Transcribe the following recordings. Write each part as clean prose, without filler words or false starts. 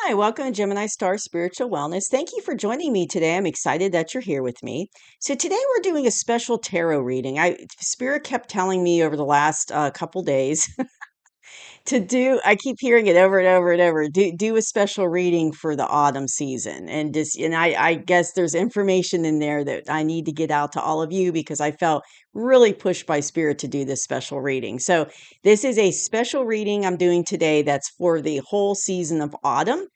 Hi, welcome to Gemini Star Spiritual Wellness. Thank you for joining me today. I'm excited that you're here with me. So today we're doing a special tarot reading. Spirit kept telling me over the last couple days to do. I keep hearing it over and over and over. Do a special reading for the autumn season, and I guess there's information in there that I need to get out to all of you because I felt really pushed by Spirit to do this special reading. So this is a special reading I'm doing today that's for the whole season of autumn.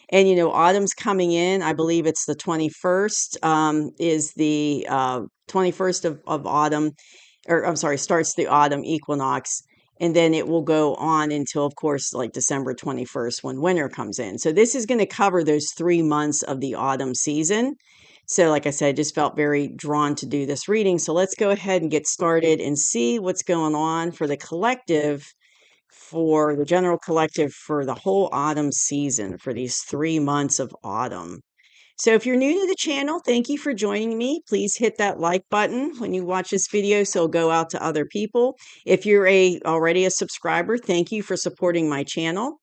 And autumn's coming in. I believe it's the 21st, is the 21st of autumn, or I'm sorry, starts the autumn equinox. And then it will go on until, of course, like December 21st when winter comes in. So this is going to cover those 3 months of the autumn season. So, like I said, I just felt very drawn to do this reading. So let's go ahead and get started and see what's going on for the collective, for the general collective for the whole autumn season, for these 3 months of autumn. So if you're new to the channel, thank you for joining me. Please hit that like button when you watch this video so it'll go out to other people. If you're already a subscriber, thank you for supporting my channel.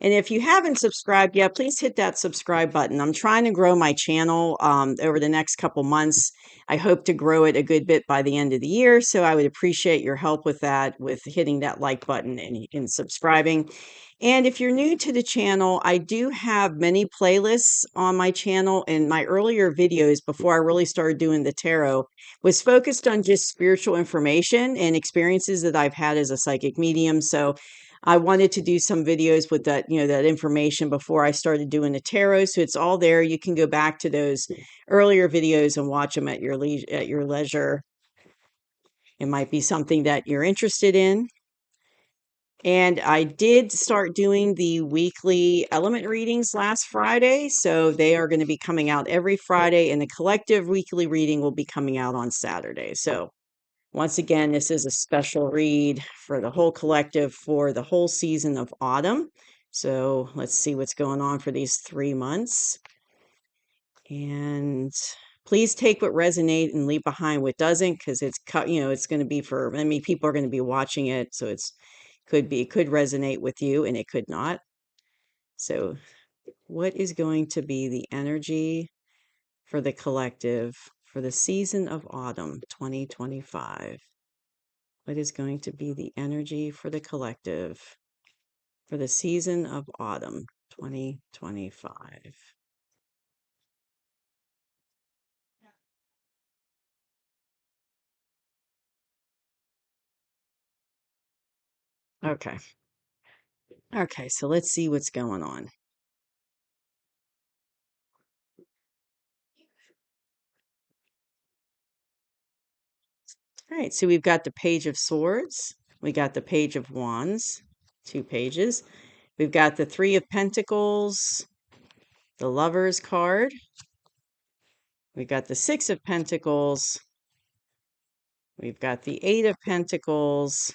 And if you haven't subscribed yet, please hit that subscribe button. I'm trying to grow my channel over the next couple months. I hope to grow it a good bit by the end of the year. So I would appreciate your help with that, with hitting that like button and subscribing. And if you're new to the channel, I do have many playlists on my channel. And my earlier videos, before I really started doing the tarot, was focused on just spiritual information and experiences that I've had as a psychic medium. So I wanted to do some videos with that, that information before I started doing the tarot. So it's all there. You can go back to those earlier videos and watch them at your leisure. It might be something that you're interested in. And I did start doing the weekly element readings last Friday. So they are going to be coming out every Friday, and the collective weekly reading will be coming out on Saturday. So once again, this is a special read for the whole collective for the whole season of autumn. So let's see what's going on for these 3 months. And please take what resonates and leave behind what doesn't, because it's going to be for, I mean, people are going to be watching it. So it could resonate with you and it could not. So what is going to be the energy for the collective for the season of autumn 2025? What is going to be the energy for the collective for the season of autumn 2025? Okay. Okay, so let's see what's going on. All right, so we've got the Page of Swords. We got the Page of Wands, 2 pages. We've got the Three of Pentacles, the Lover's card. We've got the Six of Pentacles. We've got the Eight of Pentacles.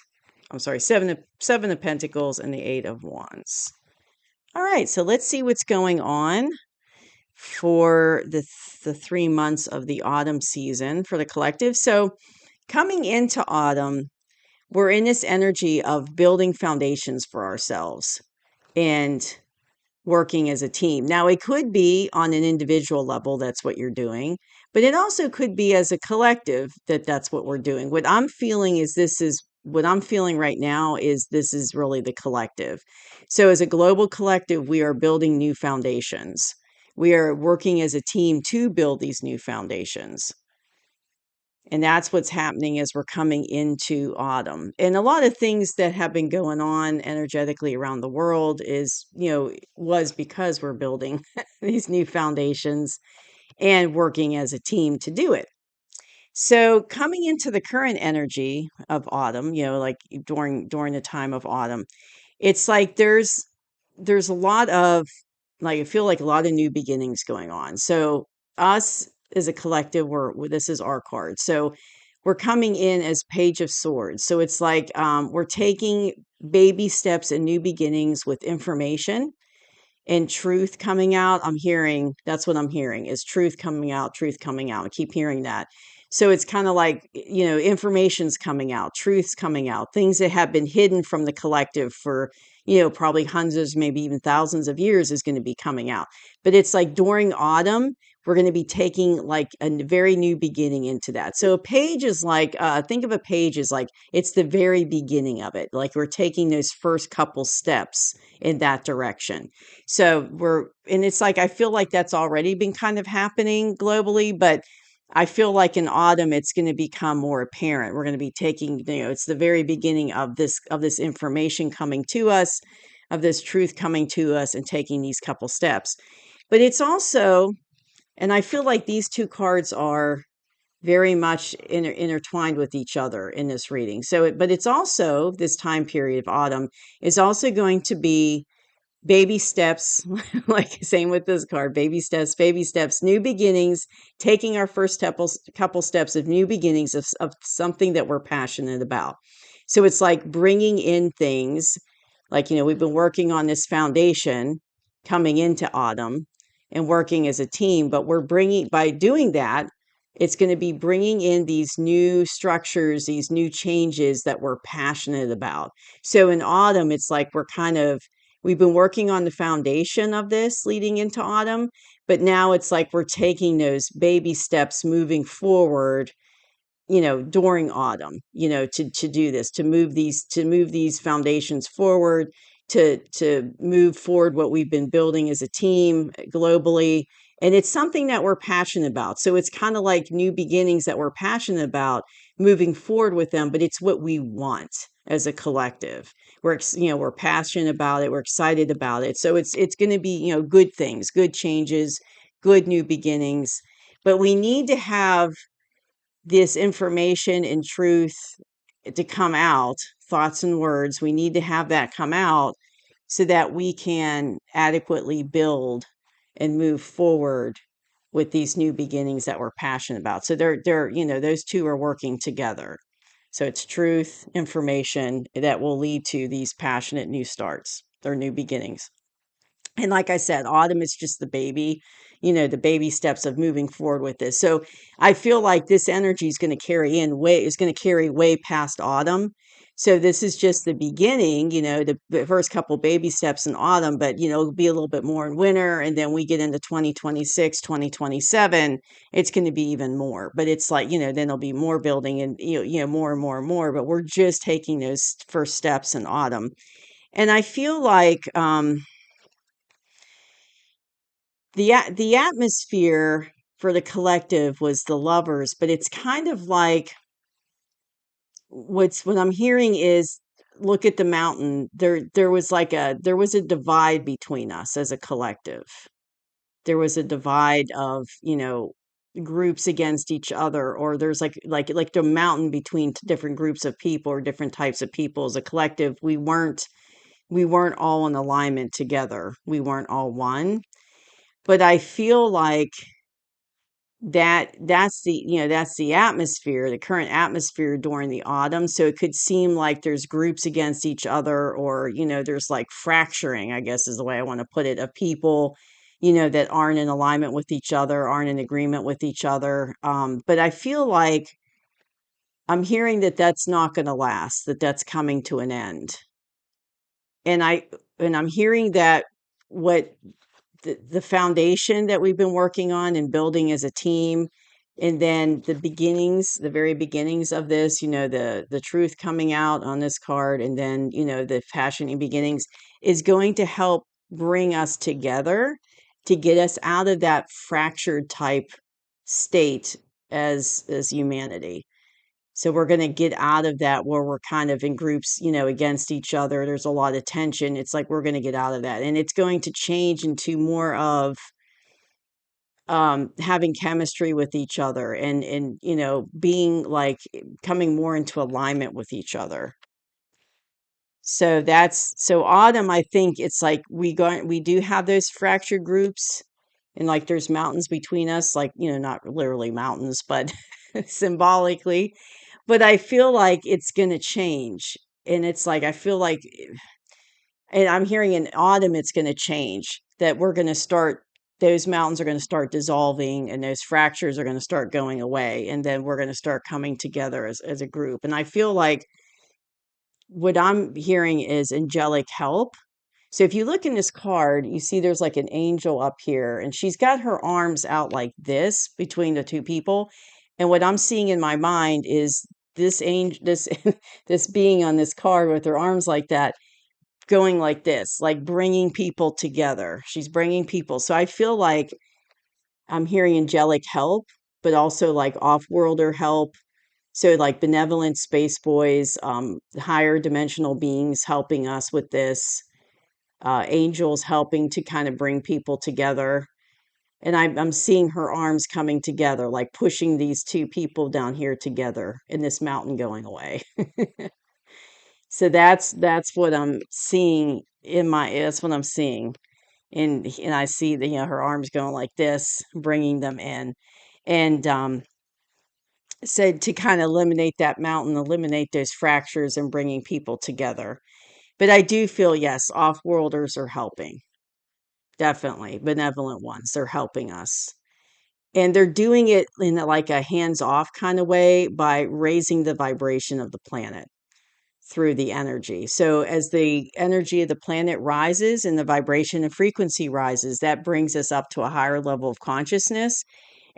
I'm sorry, seven of Pentacles and the Eight of Wands. All right, so let's see what's going on for the 3 months of the autumn season for the collective. So coming into autumn, we're in this energy of building foundations for ourselves and working as a team. Now, it could be on an individual level, that's what you're doing, but it also could be as a collective that's what we're doing. What I'm feeling right now is this is really the collective. So as a global collective, we are building new foundations. We are working as a team to build these new foundations. And that's what's happening as we're coming into autumn. And a lot of things that have been going on energetically around the world was because we're building these new foundations and working as a team to do it. So coming into the current energy of autumn, like during the time of autumn, it's like there's a lot of, like, I feel like a lot of new beginnings going on. So us as a collective, this is our card. So we're coming in as Page of Swords. So it's like we're taking baby steps and new beginnings with information and truth coming out. That's what I'm hearing, is truth coming out, truth coming out. I keep hearing that. So it's kind of like, information's coming out, truth's coming out, things that have been hidden from the collective for, probably hundreds, maybe even thousands of years is going to be coming out. But it's like during autumn, we're going to be taking like a very new beginning into that. So a page is like, think of a page as like it's the very beginning of it. Like we're taking those first couple steps in that direction. So and it's like, I feel like that's already been kind of happening globally, but I feel like in autumn it's going to become more apparent. We're going to be taking, it's the very beginning of this information coming to us, of this truth coming to us and taking these couple steps. But it's also, and I feel like these two cards are very much intertwined with each other in this reading. So, but it's also this time period of autumn is also going to be baby steps, like same with this card, baby steps, new beginnings, taking our first couple steps of new beginnings of something that we're passionate about. So it's like bringing in things like, we've been working on this foundation coming into autumn and working as a team, but by doing that, it's going to be bringing in these new structures, these new changes that we're passionate about. So in autumn, it's like we've been working on the foundation of this leading into autumn, but now it's like we're taking those baby steps moving forward, during autumn, to do this, to move these foundations forward, to move forward what we've been building as a team globally. And it's something that we're passionate about. So it's kind of like new beginnings that we're passionate about moving forward with them, but it's what we want as a collective. We're passionate about it. We're excited about it. So it's going to be, good things, good changes, good new beginnings. But we need to have this information and truth to come out, thoughts and words. We need to have that come out so that we can adequately build and move forward with these new beginnings that we're passionate about. So those two are working together. So it's truth, information that will lead to these passionate new starts, or new beginnings. And like I said, autumn is just the baby steps of moving forward with this. So I feel like this energy is going to carry way past autumn. So this is just the beginning, the first couple baby steps in autumn, but it'll be a little bit more in winter. And then we get into 2026, 2027, it's going to be even more. But it's like, then there'll be more building and, more and more and more. But we're just taking those first steps in autumn. And I feel like, the atmosphere for the collective was the Lovers, but it's kind of like what I'm hearing is, look at the mountain. There was a divide between us as a collective. There was a divide of, groups against each other, or there's like the mountain between different groups of people or different types of people. As a collective, we weren't all in alignment together. We weren't all one. But I feel like that's the atmosphere, the current atmosphere during the autumn. So it could seem like there's groups against each other, or there's like fracturing, I guess is the way I want to put it, of people that aren't in alignment with each other, aren't in agreement with each other. But I feel like I'm hearing that that's not going to last, that that's coming to an end. And I'm hearing that what the foundation that we've been working on and building as a team, and then the very beginnings of this, the truth coming out on this card, and then the passionate beginnings is going to help bring us together to get us out of that fractured type state as humanity. So we're going to get out of that where we're kind of in groups, against each other. There's a lot of tension. It's like we're going to get out of that. And it's going to change into more of having chemistry with each other, and being like coming more into alignment with each other. So autumn, I think it's like we do have those fractured groups, and like there's mountains between us, like, not literally mountains, but symbolically. But I feel like it's going to change. And it's like, I feel like, and I'm hearing in autumn, it's going to change, that those mountains are going to start dissolving, and those fractures are going to start going away. And then we're going to start coming together as a group. And I feel like what I'm hearing is angelic help. So if you look in this card, you see there's like an angel up here, and she's got her arms out like this between the two people. And what I'm seeing in my mind is this angel, this this being on this card with her arms like that, going like this, like bringing people together. She's bringing people. So I feel like I'm hearing angelic help, but also like off-worlder help. So like benevolent space boys, higher dimensional beings helping us with this, angels helping to kind of bring people together. And I'm seeing her arms coming together, like pushing these two people down here together in this mountain going away. So that's what I'm seeing in my, that's what I'm seeing. And I see the, her arms going like this, bringing them in. And so to kind of eliminate that mountain, eliminate those fractures and bringing people together. But I do feel, yes, off-worlders are helping. Definitely. Benevolent ones. They're helping us. And they're doing it in like a hands-off kind of way by raising the vibration of the planet through the energy. So as the energy of the planet rises and the vibration and frequency rises, that brings us up to a higher level of consciousness.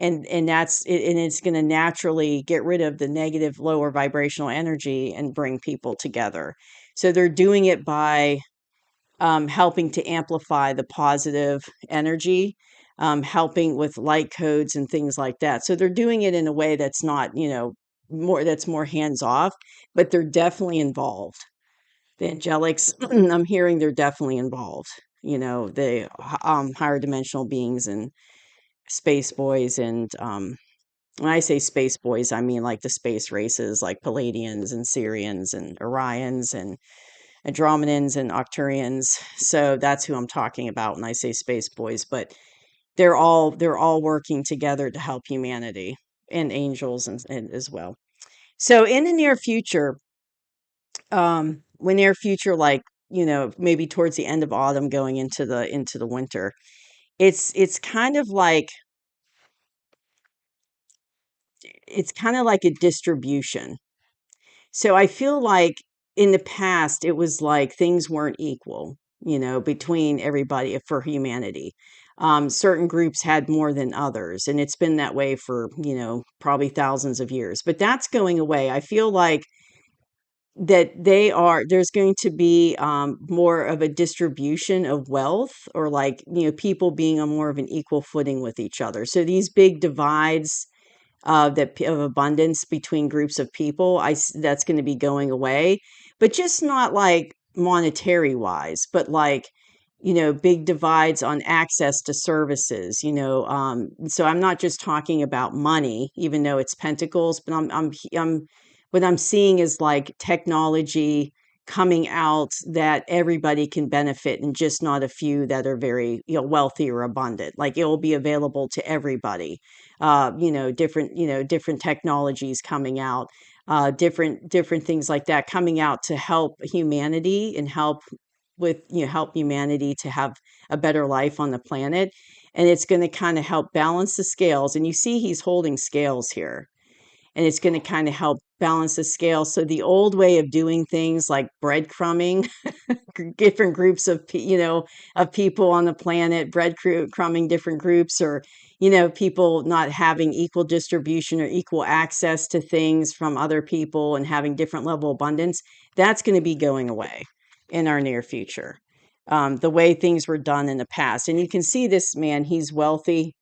And that's it, and it's going to naturally get rid of the negative lower vibrational energy and bring people together. So they're doing it by helping to amplify the positive energy, helping with light codes and things like that. So they're doing it in a way that's not, more, that's more hands off, but they're definitely involved. The angelics, I'm hearing they're definitely involved. The higher dimensional beings and space boys, and when I say space boys, I mean like the space races, like Palladians and Syrians and Orions and Andromedans and Octurians. So that's who I'm talking about when I say space boys. But they're all working together to help humanity, and angels and as well. So in the near future, when near future, like maybe towards the end of autumn, going into the winter, it's kind of like a distribution. So I feel like in the past, it was like things weren't equal, between everybody for humanity. Certain groups had more than others, and it's been that way for, probably thousands of years. But that's going away. I feel like that there's going to be more of a distribution of wealth, or like, people being on more of an equal footing with each other. So these big divides of abundance between groups of people, that's going to be going away, but just not like monetary wise, but like, big divides on access to services. So I'm not just talking about money, even though it's pentacles, but I'm what I'm seeing is like technology coming out that everybody can benefit, and just not a few that are very, wealthy or abundant. Like it will be available to everybody. Different technologies coming out, different things like that coming out to help humanity, and help humanity to have a better life on the planet. And it's going to kind of help balance the scales. And you see he's holding scales here, and it's going to kind of help balance the scale. So the old way of doing things, like breadcrumbing different groups of people on the planet, breadcrumbing different groups, or people not having equal distribution or equal access to things from other people, and having different level abundance, that's going to be going away in our near future. The way things were done in the past. And you can see this man, he's wealthy,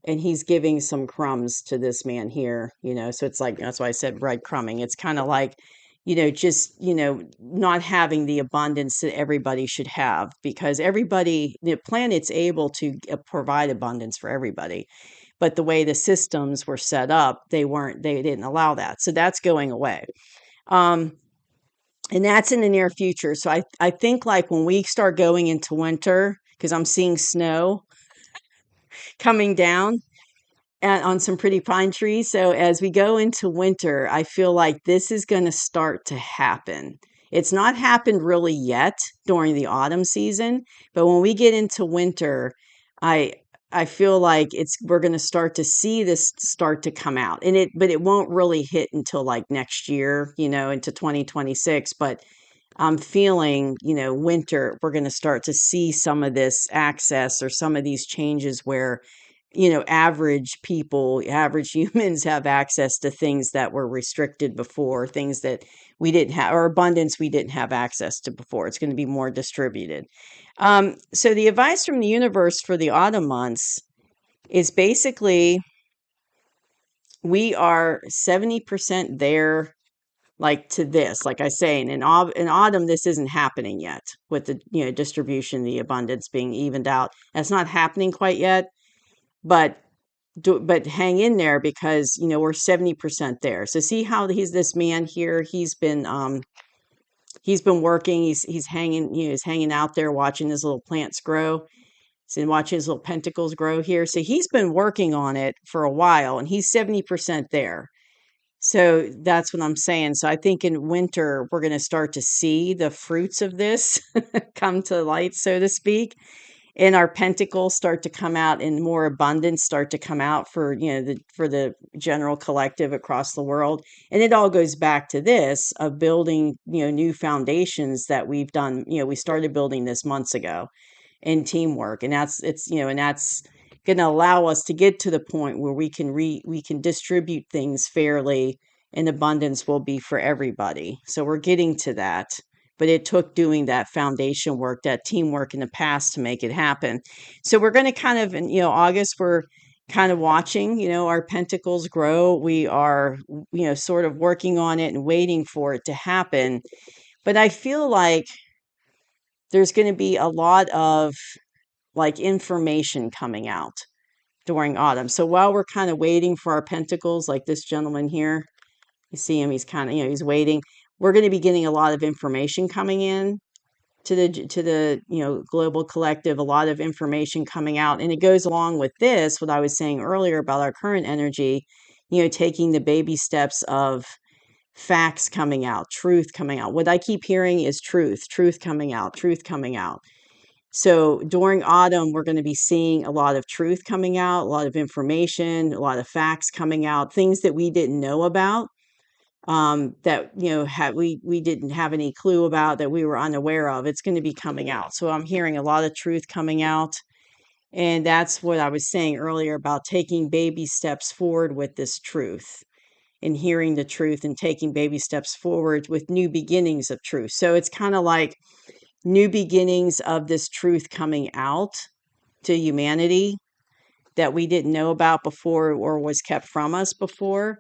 and he's giving some crumbs to this man here. So it's like, that's why I said breadcrumbing. It's kind of like, just, not having the abundance that everybody should have, because everybody, the planet's able to provide abundance for everybody. But the way the systems were set up, they didn't allow that. So that's going away. Um, and that's in the near future. So I think like when we start going into winter, because I'm seeing snow coming down on some pretty pine trees. So as we go into winter, I feel like this is going to start to happen. It's not happened really yet during the autumn season, but when we get into winter, I I feel like we're going to start to see this start to come out. But it won't really hit until like next year, into 2026, but I'm feeling, winter, we're going to start to see some of this access or some of these changes where, average people, average humans have access to things that were restricted before, things that we didn't have, or abundance we didn't have access to before. It's going to be more distributed. So the advice from the universe for the autumn months is basically we are 70% there, like to this, like I say, and in autumn, this isn't happening yet with the, distribution, the abundance being evened out. That's not happening quite yet, but but hang in there because, we're 70% there. So see how he's this man here, he's been working, he's hanging, he's hanging out there watching his little plants grow. And watching his little pentacles grow here. So he's been working on it for a while and he's 70% there. So that's what I'm saying. So I think in winter, we're going to start to see the fruits of this come to light, so to speak. And our pentacles start to come out in more abundance, start to come out for, for the general collective across the world. And it all goes back to this of building, new foundations that we've done. We started building this months ago in teamwork. And that's going to allow us to get to the point where we can distribute things fairly and abundance will be for everybody. So we're getting to that, but it took doing that foundation work, that teamwork in the past to make it happen. So we're going to kind of, in August, we're kind of watching, our pentacles grow. We are, sort of working on it and waiting for it to happen. But I feel like there's going to be a lot of like information coming out during autumn. So while we're kind of waiting for our pentacles, like this gentleman here, you see him, he's kind of, he's waiting. We're going to be getting a lot of information coming in to the global collective, a lot of information coming out. And it goes along with this, what I was saying earlier about our current energy, taking the baby steps of facts coming out, truth coming out. What I keep hearing is truth coming out, truth coming out. So during autumn, we're going to be seeing a lot of truth coming out, a lot of information, a lot of facts coming out, things that we didn't know about, that, we didn't have any clue about, that we were unaware of. It's going to be coming out. So I'm hearing a lot of truth coming out. And that's what I was saying earlier about taking baby steps forward with this truth and hearing the truth and taking baby steps forward with new beginnings of truth. So it's kind of like new beginnings of this truth coming out to humanity that we didn't know about before or was kept from us before.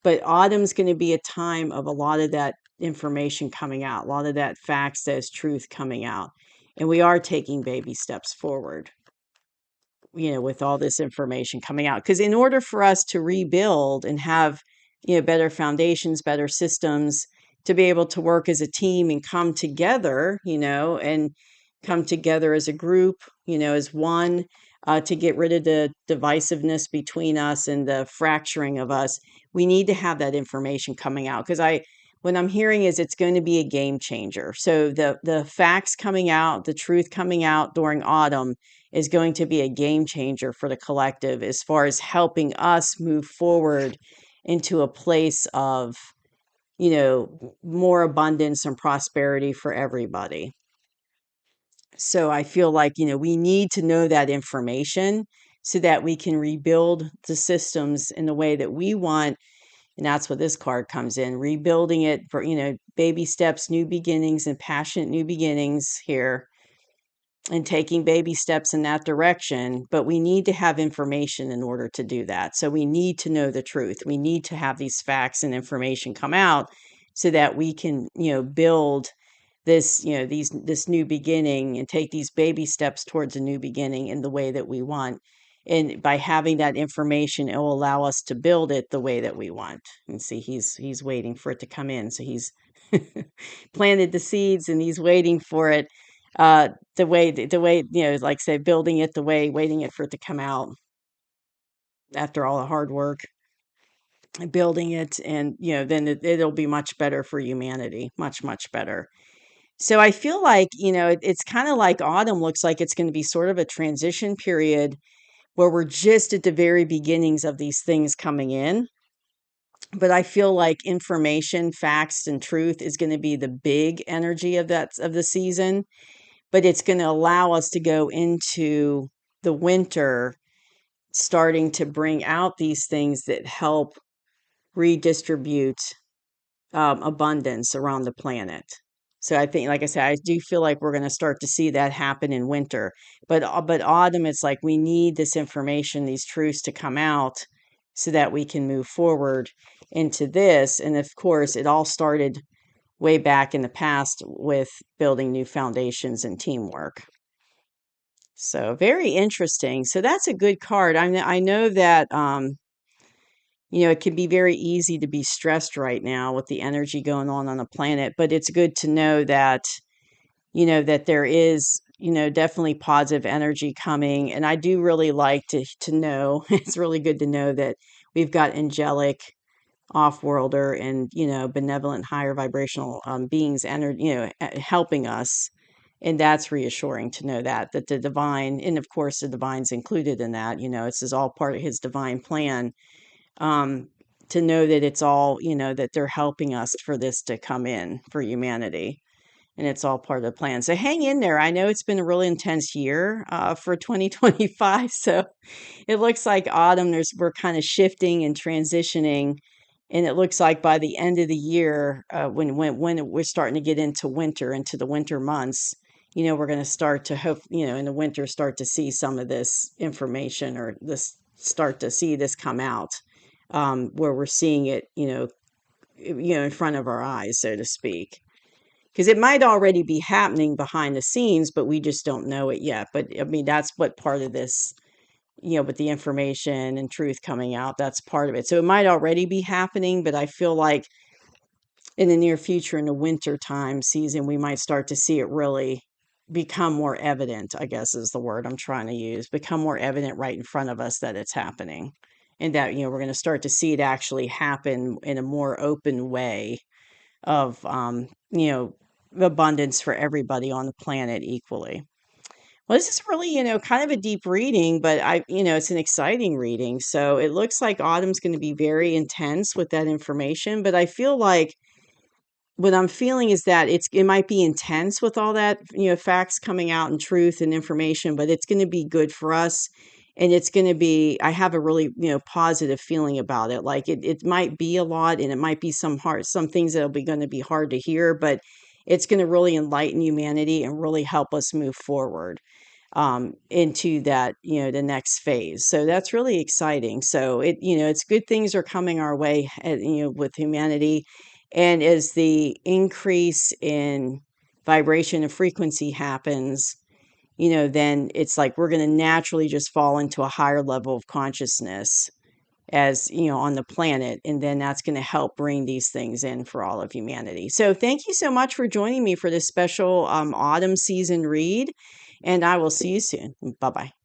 But autumn's going to be a time of a lot of that information coming out, a lot of that facts, that is truth coming out. And we are taking baby steps forward, with all this information coming out. Because in order for us to rebuild and have, better foundations, better systems, to be able to work as a team and come together, and come together as a group, as one, to get rid of the divisiveness between us and the fracturing of us, we need to have that information coming out. Because what I'm hearing is it's going to be a game changer. So the facts coming out, the truth coming out during autumn is going to be a game changer for the collective as far as helping us move forward into a place of, more abundance and prosperity for everybody. So I feel like, we need to know that information so that we can rebuild the systems in the way that we want. And that's what this card comes in, rebuilding it for, baby steps, new beginnings, and passionate new beginnings here, and taking baby steps in that direction. But we need to have information in order to do that. So we need to know the truth. We need to have these facts and information come out so that we can, build this, this new beginning and take these baby steps towards a new beginning in the way that we want. And by having that information, it will allow us to build it the way that we want. And see, he's waiting for it to come in. So he's planted the seeds and he's waiting for it, the way, like say, building it the way, waiting it for it to come out after all the hard work, building it. And, then it'll be much better for humanity, much, much better. So I feel like, it's kind of like autumn looks like it's going to be sort of a transition period where we're just at the very beginnings of these things coming in. but I feel like information, facts, and truth is going to be the big energy of the season. But it's going to allow us to go into the winter starting to bring out these things that help redistribute abundance around the planet. So I think, like I said, I do feel like we're going to start to see that happen in winter. But autumn, it's like we need this information, these truths to come out so that we can move forward into this. And of course, it all started way back in the past with building new foundations and teamwork. So very interesting. So that's a good card. I know that it can be very easy to be stressed right now with the energy going on the planet, but it's good to know that, that there is, definitely positive energy coming. And I do really like to know, it's really good to know that we've got angelic off-worlder and, benevolent higher vibrational beings helping us. And that's reassuring to know that the divine, and of course the divine's included in that, this is all part of his divine plan, um, to know that it's all, that they're helping us for this to come in for humanity. And it's all part of the plan. So hang in there. I know it's been a really intense year for 2025. So it looks like autumn, we're kind of shifting and transitioning. And it looks like by the end of the year, when we're starting to get into the winter months, we're going to start to hope, in the winter, start to see some of this information, or start to see this come out, where we're seeing it, in front of our eyes, so to speak. Because it might already be happening behind the scenes, but we just don't know it yet. But I mean, that's what part of this, with the information and truth coming out, that's part of it. So it might already be happening, but I feel like in the near future, in the winter time season, we might start to see it really become more evident, I guess is the word I'm trying to use, become more evident right in front of us that it's happening. And that, we're going to start to see it actually happen in a more open way of, abundance for everybody on the planet equally. Well, this is really, kind of a deep reading, but it's an exciting reading. So it looks like autumn's going to be very intense with that information, but I feel like what I'm feeling is that it might be intense with all that, facts coming out and truth and information, but it's going to be good for us. And it's going to be, I have a really, positive feeling about it. Like it might be a lot, and it might be some things that'll be going to be hard to hear, but it's going to really enlighten humanity and really help us move forward into that, the next phase. So that's really exciting. So it's good things are coming our way, with humanity. And as the increase in vibration and frequency happens, then it's like we're going to naturally just fall into a higher level of consciousness as on the planet, and then that's going to help bring these things in for all of humanity. So thank you so much for joining me for this special autumn season read, and I will see you soon. Bye bye.